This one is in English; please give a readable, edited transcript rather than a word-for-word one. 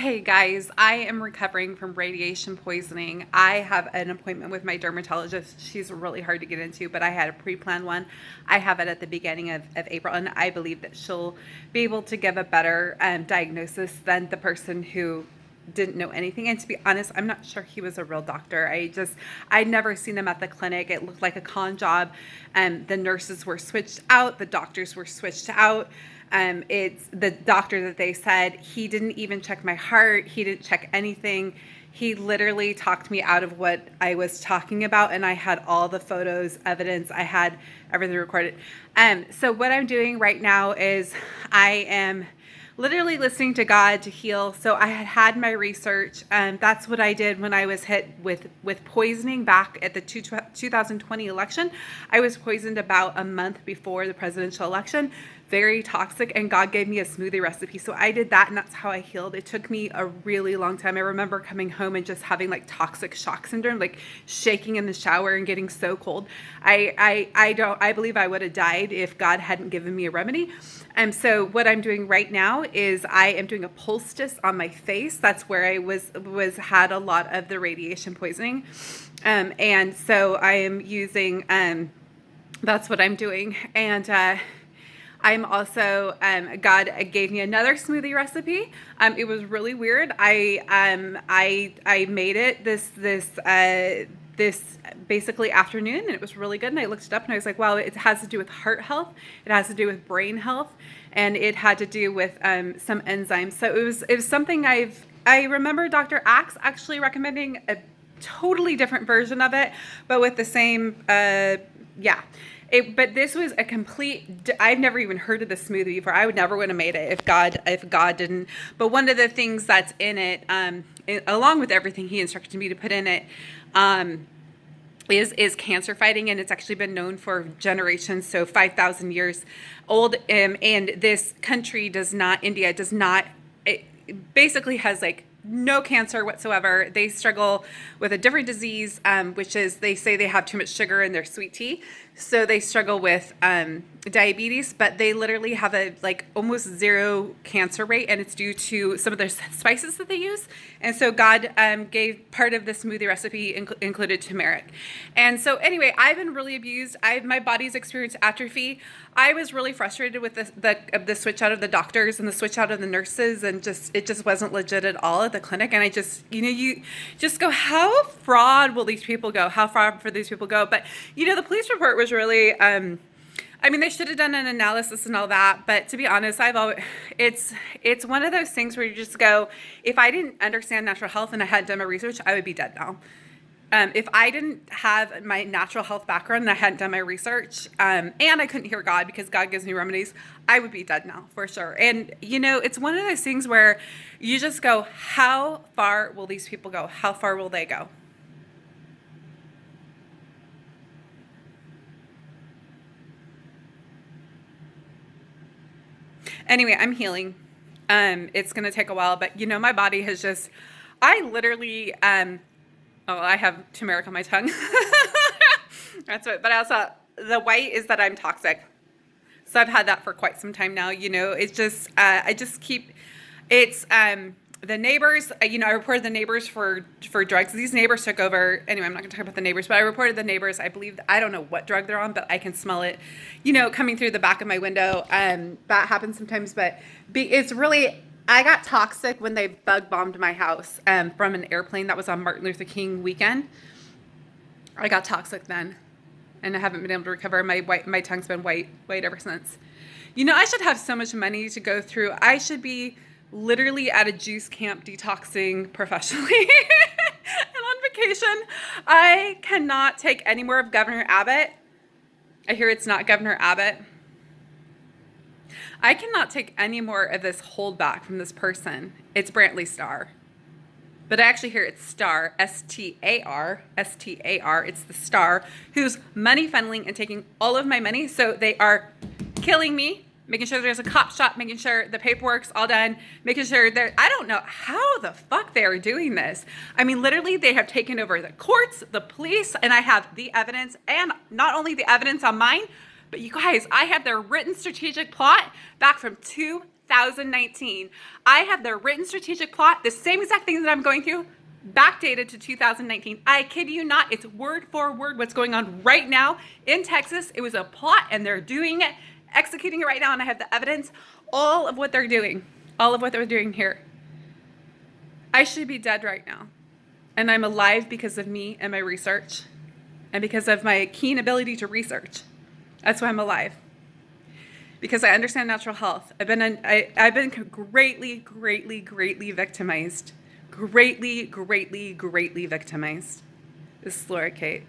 Hey guys, I am recovering from radiation poisoning. I have an appointment with my dermatologist. She's really hard to get into, but I had a pre-planned one. I have it at the beginning of April, and I believe that she'll be able to give a better diagnosis than the person who didn't know anything. And to be honest, I'm not sure he was a real doctor. I'd never seen him at the clinic. It looked like a con job. The nurses were switched out. The doctors were switched out. It's the doctor that they said he didn't even check my heart. He didn't check anything. He literally talked me out of what I was talking about, and I had all the photos, evidence. I had everything recorded. So what I'm doing right now is I am literally listening to God to heal. So I had my research. That's what I did when I was hit with poisoning back at the 2020 election. I was poisoned about a month before the presidential election. Very toxic, and God gave me a smoothie recipe. So I did that, and that's how I healed. It took me a really long time. I remember coming home and just having like toxic shock syndrome, like shaking in the shower and getting so cold. I believe I would have died if God hadn't given me a remedy. And so what I'm doing right now is I am doing a poultice on my face. That's where I had a lot of the radiation poisoning. And so I am using, that's what I'm doing. And, I'm also, God gave me another smoothie recipe. It was really weird. I made it this basically afternoon, and it was really good. And I looked it up, and I was like, wow, it has to do with heart health. It has to do with brain health, and it had to do with some enzymes. So it was something I remember Dr. Axe actually recommending a totally different version of it, but with the same, yeah. But this was a complete, I've never even heard of this smoothie before. I would never would have made it if God didn't. But one of the things that's in it, along with everything he instructed me to put in it, is cancer fighting, and it's actually been known for generations, so 5,000 years old. And this country India does not, it basically has like no cancer whatsoever. They struggle with a different disease, which is they say they have too much sugar in their sweet tea. So they struggle with diabetes, but they literally have a like almost zero cancer rate, and it's due to some of their spices that they use. And so God gave part of the smoothie recipe included turmeric. And so anyway, I've been really abused. My body's experienced atrophy. I was really frustrated with the switch out of the doctors and the switch out of the nurses, and it just wasn't legit at all at the clinic. And I just, you just go, how fraud will these people go? How fraud for these people go? But the police report was really, they should have done an analysis and all that. But to be honest, it's one of those things where you just go, if I didn't understand natural health and I hadn't done my research, I would be dead now. If I didn't have my natural health background and I hadn't done my research, and I couldn't hear God because God gives me remedies, I would be dead now for sure. And, it's one of those things where you just go, how far will these people go? How far will they go? Anyway, I'm healing. It's going to take a while, but my body has just, I literally, I have turmeric on my tongue. That's it. But also the white is that I'm toxic. So I've had that for quite some time now. It's just, I just keep, it's, the neighbors, I reported the neighbors for drugs. These neighbors took over. Anyway, I'm not going to talk about the neighbors, but I reported the neighbors. I believe, I don't know what drug they're on, but I can smell it, coming through the back of my window. That happens sometimes, but it's really, I got toxic when they bug bombed my house from an airplane that was on Martin Luther King weekend. I got toxic then, and I haven't been able to recover. My tongue's been white ever since. I should have so much money to go through. I should be literally at a juice camp detoxing professionally and on vacation. I cannot take any more of Governor Abbott. I hear it's not Governor Abbott. I cannot take any more of this holdback from this person. It's Brantley Starr. But I actually hear it's Starr, S-T-A-R. It's the Starr who's money funneling and taking all of my money. So they are killing me, making sure there's a cop shop, making sure the paperwork's all done, making sure I don't know how the fuck they are doing this. Literally, they have taken over the courts, the police, and I have the evidence, and not only the evidence on mine, but you guys, I have their written strategic plot back from 2000. 2019. I have the written strategic plot, the same exact thing that I'm going through, backdated to 2019. I kid you not, it's word for word what's going on right now in Texas. It was a plot and they're doing it, executing it right now, and I have the evidence, all of what they're doing here. I should be dead right now. And I'm alive because of me and my research and because of my keen ability to research. That's why I'm alive. Because I understand natural health. I've been greatly victimized. Greatly victimized. This is Laura Kate.